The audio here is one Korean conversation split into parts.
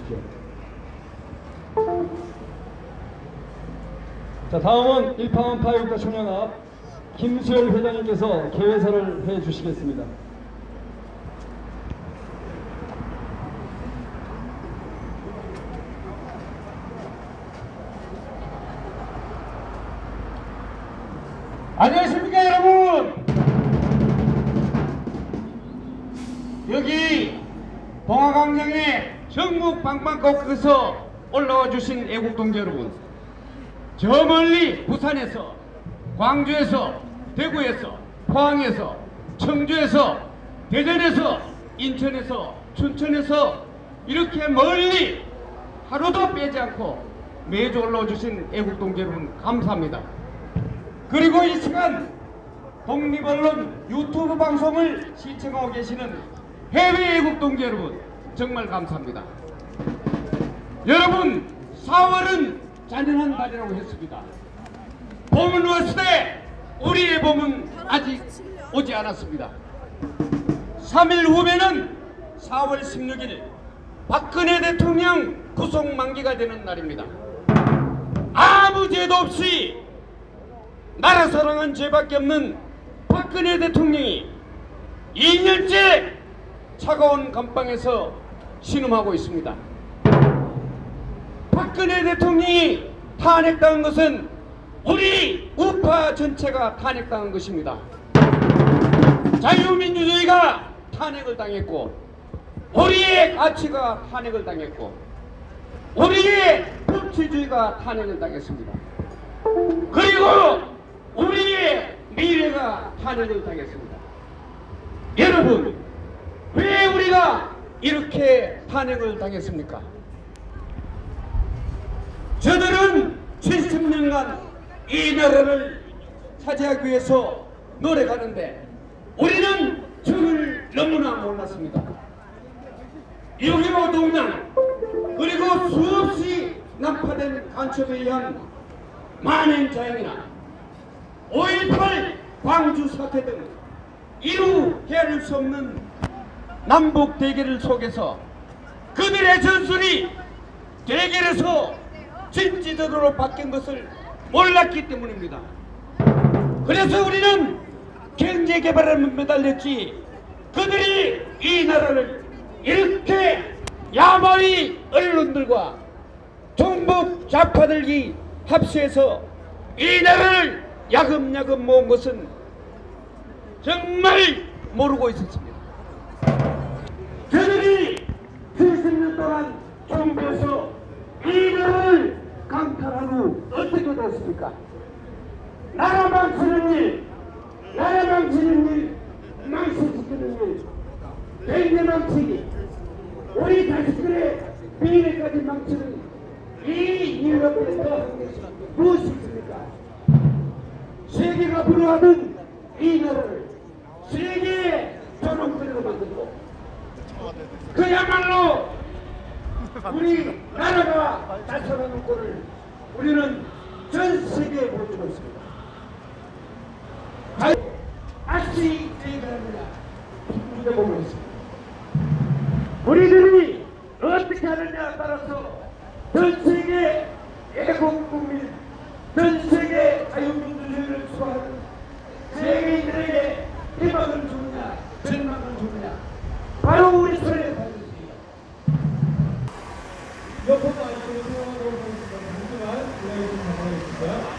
주십시오. 자, 다음은 일파원파 애국가총연합 김수열 회장님께서 개회사를 해 주시겠습니다. 안녕하십니까 여러분. 여기 봉화광장에 전국 방방곡곡에서 올라와 주신 애국동지 여러분, 저 멀리 부산에서, 광주에서, 대구에서, 포항에서, 청주에서, 대전에서, 인천에서, 춘천에서 이렇게 멀리 하루도 빼지 않고 매주 올라와 주신 애국동지 여러분 감사합니다. 그리고 이 시간 독립언론 유튜브 방송을 시청하고 계시는 해외 애국동지 여러분 정말 감사합니다. 여러분, 4월은 잔인한 달이라고 했습니다. 봄은 왔을 때 우리의 봄은 아직 오지 않았습니다. 3일 후면은 4월 16일 박근혜 대통령 구속 만기가 되는 날입니다. 아무 죄도 없이 나라 사랑한 죄밖에 없는 박근혜 대통령이 2년째 차가운 감방에서 신음하고 있습니다. 박근혜 대통령이 탄핵당한 것은 우리 우파 전체가 탄핵당한 것입니다. 자유민주주의가 탄핵을 당했고, 우리의 가치가 탄핵을 당했고, 우리의 법치주의가 탄핵을 당했습니다. 그리고 우리의 미래가 탄핵을 당했습니다. 여러분, 왜 우리가 이렇게 탄핵을 당했습니까? 저들은 70년간 이 나라를 차지하기 위해서 노력하는데 우리는 저를 너무나 몰랐습니다. 6.25 동란, 그리고 수없이 난파된 간첩에 의한 만행자행이나 5.18 광주 사태 등 이루 헤아릴 수 없는 남북 대결을 속에서 그들의 전술이 대결에서 진지적으로 바뀐 것을 몰랐기 때문입니다. 그래서 우리는 경제개발에 매달렸지, 그들이 이 나라를 이렇게 야마위 언론들과 종북 좌파들이 합세해서 이 나라를 야금야금 모은 것은 정말 모르고 있었습니다. 저들이 70년 동안 정부에서 이 나라를 강탈한 후 어떻게 됐습니까? 나라 망치는 일, 나라 망치는 일, 망신시키는 일, 대내 망치기, 우리 자식들의 미래까지 망치는 이 일 앞에 더한 것이 무엇이 있습니까? 세계가 부러워하는 이 나라를 세계의 전원권으로 만들고, 그야말로 우리 나라가 자처하는 꼴을 우리는 전 세계에 보여주고 있습니다. 다시 제기합니다. 보고 있습니다. 우리들이 어떻게 하느냐에 따라서 전 세계 애국국민, 전 세계 자유민주주의를 추구하는 세계인들에게 희망을 주느냐, 전망을 주느냐, 바로 우리 손에 달렸습니다. 이어폰도 안 쓰고 수영하도록 하겠습니다. 잠시만 기다려 주시면 감사하겠습니다.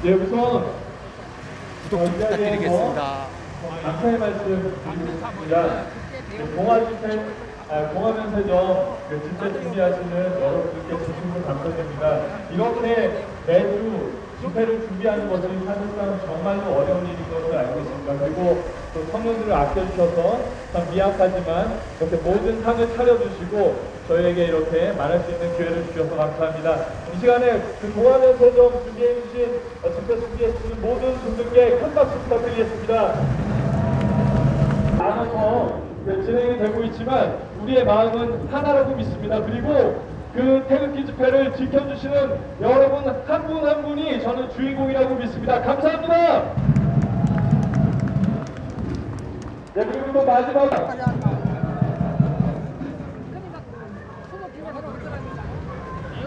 네, 우선 구독 좀 부탁드리겠습니다. 감사의 말씀 드리겠습니다. 봉화면세점 집회 준비하시는 여러분들께 진심으로 감사드립니다. 이렇게 매주 집회를 준비하는 것이 사실상 정말로 어려운 일인 것을 알고 있습니다. 그리고 또 청년들을 아껴주셔서 참 미약하지만 이렇게 모든 상을 차려주시고 저희에게 이렇게 말할 수 있는 기회를 주셔서 감사합니다. 이 시간에 그 동안연세점 준비해주신 집회 준비해주신 모든 분들께 큰 박수 부탁드리겠습니다. 나눠서 진행이 되고 있지만 우리의 마음은 하나라고 믿습니다. 그리고 그 태극기 집회를 지켜주시는 여러분 한 분 한 분이 저는 주인공이라고 믿습니다. 감사합니다. 네, 그리고 또 마지막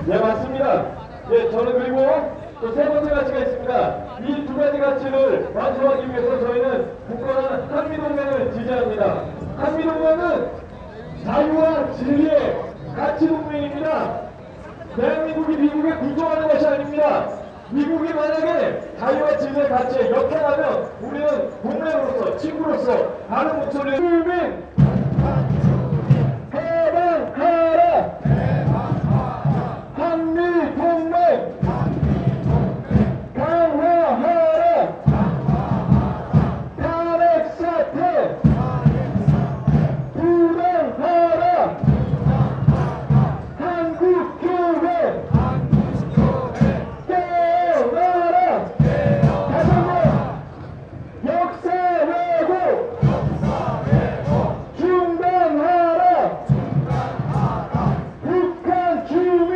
네, 맞습니다. 네, 저는 그리고 또 세 번째 가치가 있습니다. 이 두 가지 가치를 완성하기 위해서 저희는 굳건한 한미동맹을 지지합니다. 한미동맹은 자유와 진리의 가치 동맹입니다. 대한민국이 미국에 굴종하는 것이 아닙니다. 미국이 만약에 자유와 진리의 가치에 역행하면 우리는 동맹으로서 친구로서 다른 목소리를 주민 해방하라 한미동맹 강화하라 탄핵사태 불행하라 한국교회 깨어나라 다시 한번 역사 왜곡 중단하라 북한 주민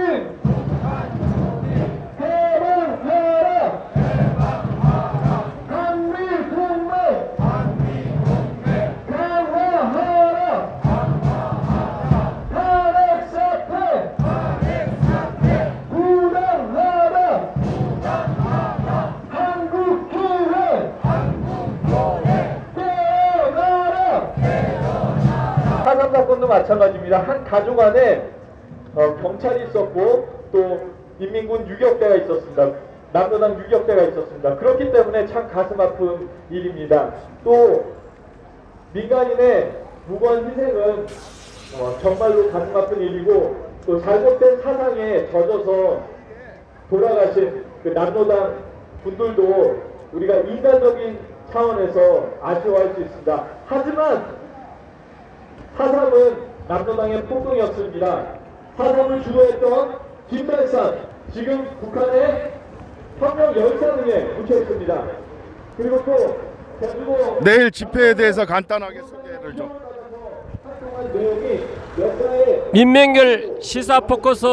해방하라 한미동맹 강화하라 탄핵사태 불행하라 한국교회 깨어나라. 사삼 사건도 마찬가지입니다. 한 가족 안에 경찰이 있었고 또 인민군 유격대가 있었습니다. 남로당 유격대가 있었습니다. 그렇기 때문에 참 가슴 아픈 일입니다. 또 민간인의 무고한 희생은 정말로 가슴 아픈 일이고 또 잘못된 사상에 젖어서 돌아가신 그 남로당 분들도 우리가 인간적인 차원에서 아쉬워할 수 있습니다. 하지만 4.3은 남로당의 폭동이었습니다. 4.3을 주도했던 김달산, 지금 북한의 혁명 열사등에 묻혀 있습니다. 그리고 또 제주도 내일 집회에 대해서 간단하게 소개를 좀. 민명결 시사 포커스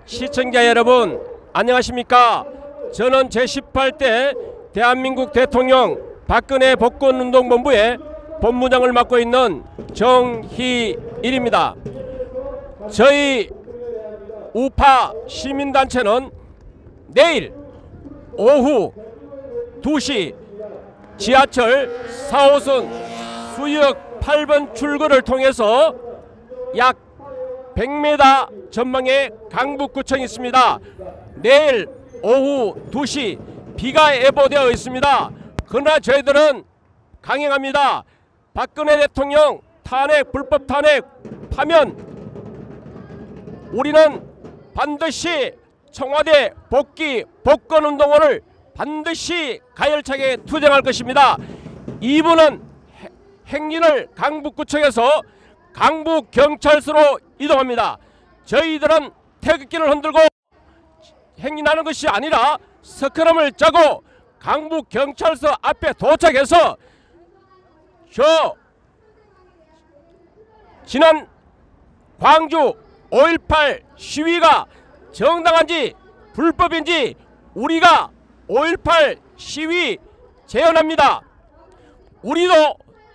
시청자 여러분 안녕하십니까? 저는 제18대 대한민국 대통령 박근혜 복권운동본부의 본부장을 맡고 있는 정희일입니다. 저희 우파 시민단체는 내일 오후 2시 지하철 4호선 수역 8번 출구를 통해서 약 100m 전방에 강북구청이 있습니다. 내일 오후 2시 비가 예보되어 있습니다. 그러나 저희들은 강행합니다. 박근혜 대통령 탄핵, 불법 탄핵 하면 우리는 반드시 청와대 복귀 복권운동을 반드시 가열차게 투쟁할 것입니다. 이분은 행진을 강북구청에서 강북경찰서로 이동합니다. 저희들은 태극기를 흔들고 행진하는 것이 아니라 스크럼을 짜고 강북경찰서 앞에 도착해서 저 지난 광주 5.18 시위가 정당한지 불법인지 우리가 5.18 시위 재연합니다. 우리도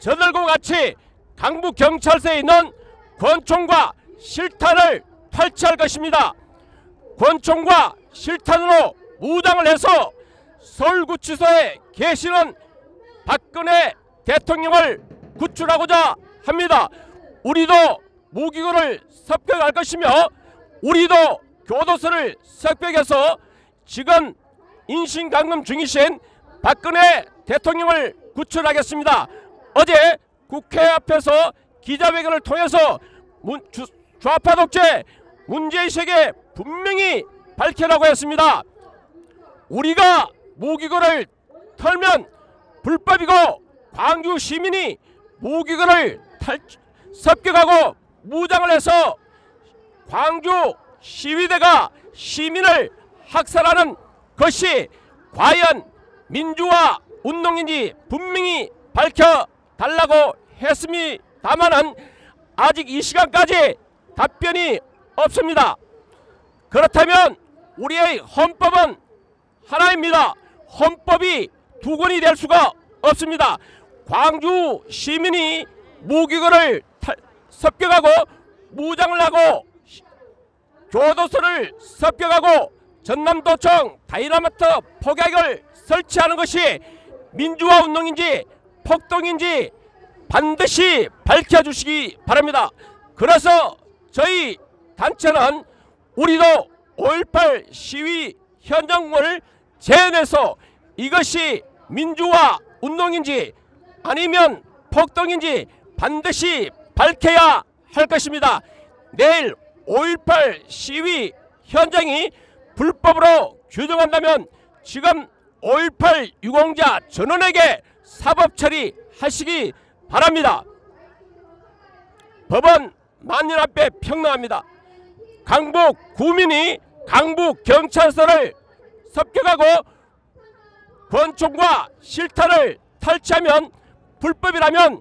저들과 같이 강북경찰서에 있는 권총과 실탄을 탈취할 것입니다. 권총과 실탄으로 무장을 해서 서울구치소에 계시는 박근혜 대통령을 구출하고자 합니다. 우리도 무기고를 습격할 것이며 우리도 교도소를 습격해서 지금 인신감금 중이신 박근혜 대통령을 구출하겠습니다. 어제 국회 앞에서 기자회견을 통해서 좌파 독재 문제의식에 분명히 밝히라고 했습니다. 우리가 무기고를 털면 불법이고 광주 시민이 무기고를 습격하고 무장을 해서 광주 시위대가 시민을 학살하는 것이 과연 민주화 운동인지 분명히 밝혀달라고 했습니다마는 아직 이 시간까지 답변이 없습니다. 그렇다면 우리의 헌법은 하나입니다. 헌법이 두 권이 될 수가 없습니다. 광주 시민이 무기고를 습격하고 무장을 하고 교도소를 습격하고 전남도청 다이나마트 폭격을 설치하는 것이 민주화 운동인지 폭동인지 반드시 밝혀주시기 바랍니다. 그래서 저희 단체는 우리도 5.18 시위 현장을 재현해서 이것이 민주화 운동인지 아니면 폭동인지 반드시 밝혀야 할 것입니다. 내일 5.18 시위 현장이 불법으로 규정한다면 지금 5.18 유공자 전원에게 사법 처리하시기 바랍니다. 법은 만년 앞에 평등합니다. 강북 구민이 강북 경찰서를 습격하고 권총과 실탄을 탈취하면 불법이라면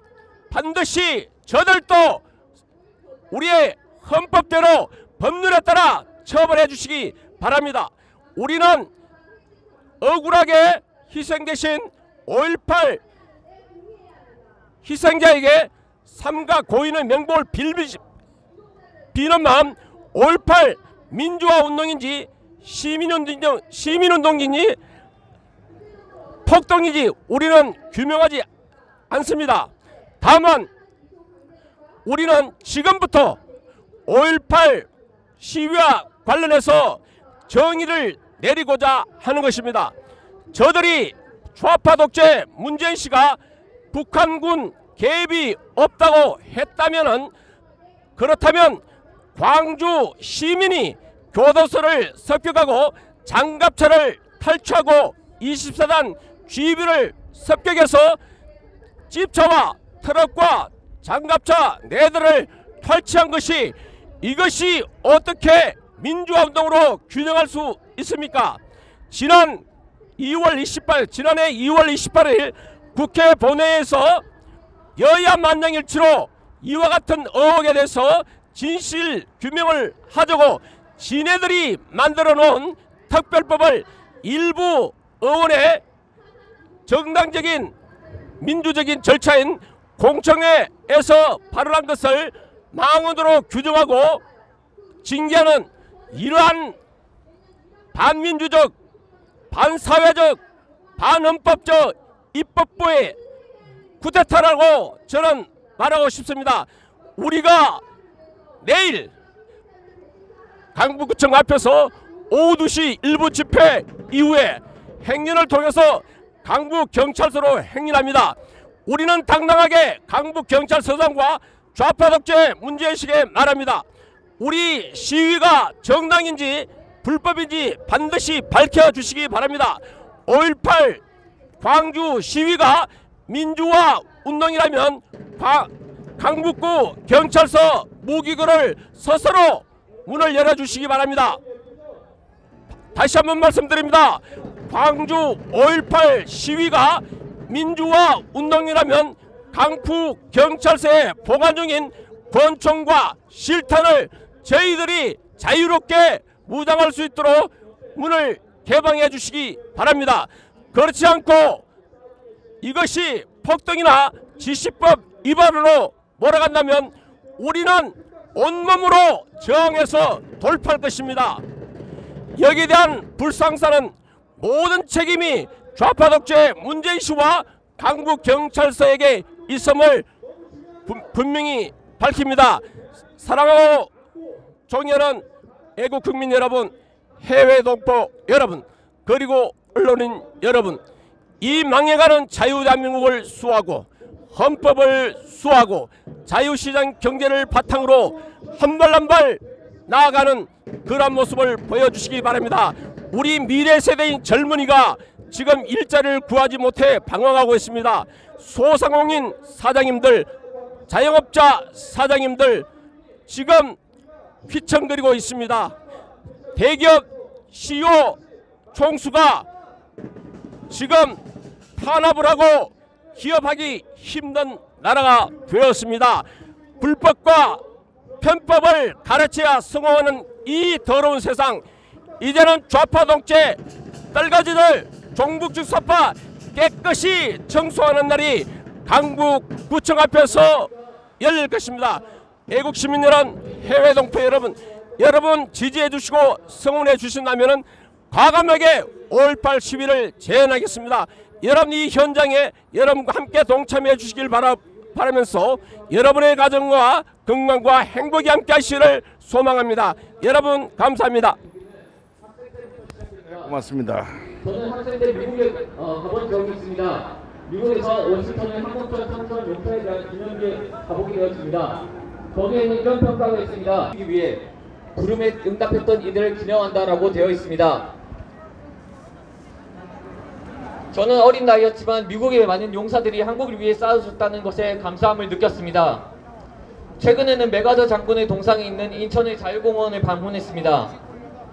반드시 저들도 우리의 헌법대로 법률에 따라 처벌해 주시기 바랍니다. 우리는 억울하게 희생되신 5.18 희생자에게 삼가 고인의 명복을 비는 마음 5.18 민주화 운동인지 시민운동인지 폭동인지 우리는 규명하지 않습니다. 다만 우리는 지금부터 5.18 시위와 관련해서 정의를 내리고자 하는 것입니다. 저들이 좌파 독재 문재인 씨가 북한군 개입이 없다고 했다면은 그렇다면 광주 시민이 교도소를 습격하고 장갑차를 탈취하고 24단 GB를 습격해서 집차와 트럭과 장갑차 4대를 탈취한 것이 이것이 어떻게 민주화운동으로 규정할 수 있습니까? 지난해 2월 28일 국회 본회의에서 여야 만장일치로 이와 같은 의혹에 대해서 진실 규명을 하자고 지네들이 만들어 놓은 특별법을 일부 의원의 정당적인 민주적인 절차인 공청회에서 발언한 것을 망언으로 규정하고 징계하는 이러한 반민주적, 반사회적, 반헌법적 입법부의 쿠데타라고 저는 말하고 싶습니다. 우리가 내일 강북구청 앞에서 오후 2시 1분 집회 이후에 행진을 통해서 강북경찰서로 행진합니다. 우리는 당당하게 강북경찰서장과 좌파 독재 문재인식에 말합니다. 우리 시위가 정당인지 불법인지 반드시 밝혀주시기 바랍니다. 5.18 광주 시위가 민주화 운동이라면 강북구 경찰서 무기고를 스스로 문을 열어주시기 바랍니다. 다시 한번 말씀드립니다. 광주 5.18 시위가 민주화 운동이라면 강북 경찰서에 보관 중인 권총과 실탄을 저희들이 자유롭게 무장할 수 있도록 문을 개방해 주시기 바랍니다. 그렇지 않고 이것이 폭동이나 지시법 위반으로 몰아간다면 우리는 온몸으로 저항해서 돌파할 것입니다. 여기에 대한 불상사는 모든 책임이 좌파 독재 문재인 씨와 강북경찰서에게 있음을 분명히 밝힙니다. 사랑하고 존경하는 애국 국민 여러분, 해외 동포 여러분, 그리고 언론인 여러분, 이 망해가는 자유대한민국을 수호하고 헌법을 수호하고 자유시장 경제를 바탕으로 한 발 한 발 나아가는 그런 모습을 보여주시기 바랍니다. 우리 미래 세대인 젊은이가 지금 일자리를 구하지 못해 방황하고 있습니다. 소상공인 사장님들, 자영업자 사장님들 지금 휘청거리고 있습니다. 대기업 CEO 총수가 지금 탄압을 하고 기업하기 힘든 나라가 되었습니다. 불법과 편법을 가르쳐야 성공하는 이 더러운 세상, 이제는 좌파 독재 떨거지들 종북주사파 깨끗이 청소하는 날이 강북구청 앞에서 열릴 것입니다. 애국 시민 여러분, 해외 동포 여러분, 여러분 지지해 주시고 성원해 주신다면 과감하게 5.18 시위를 제안하겠습니다. 여러분 이 현장에 여러분과 함께 동참해 주시길 바라면서 여러분의 가정과 건강과 행복이 함께 하시기를 소망합니다. 여러분 감사합니다. 고맙습니다. 저는 학생 때 미국에 가본 적이 있습니다. 미국에서 워싱턴의 항공편 참전 용사에 대한 기념비에 가보게 되었습니다. 거기에는 이런 평가가 있습니다. 하기 위해 부름에 응답했던 이들을 기념한다라고 되어 있습니다. 저는 어린 나이였지만 미국의 많은 용사들이 한국을 위해 싸워줬다는 것에 감사함을 느꼈습니다. 최근에는 메가더 장군의 동상이 있는 인천의 자유공원을 방문했습니다.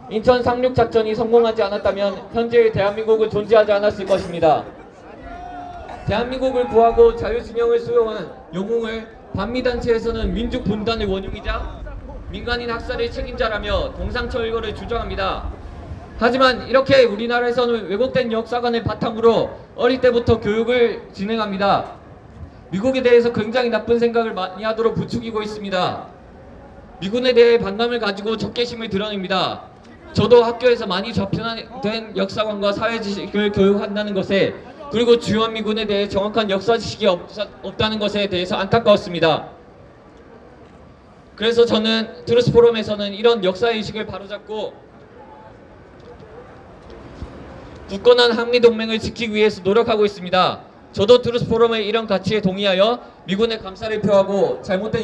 인천 상륙작전이 성공하지 않았다면 현재의 대한민국은 존재하지 않았을 것입니다. 대한민국을 구하고 자유진영을 수용한 영웅을 반미단체에서는 민족분단의 원흉이자 민간인 학살의 책임자라며 동상철거를 주장합니다. 하지만 이렇게 우리나라에서는 왜곡된 역사관을 바탕으로 어릴 때부터 교육을 진행합니다. 미국에 대해서 굉장히 나쁜 생각을 많이 하도록 부추기고 있습니다. 미군에 대해 반감을 가지고 적개심을 드러냅니다. 저도 학교에서 많이 저편된 역사관과 사회지식을 교육한다는 것에, 그리고 주한미군에 대해 정확한 역사지식이 없다는 것에 대해서 안타까웠습니다. 그래서 저는 트루스 포럼에서는 이런 역사의식을 바로잡고 굳건한 한미동맹을 지키기 위해서 노력하고 있습니다. 저도 트루스 포럼의 이런 가치에 동의하여 미군의 감사를 표하고 잘못된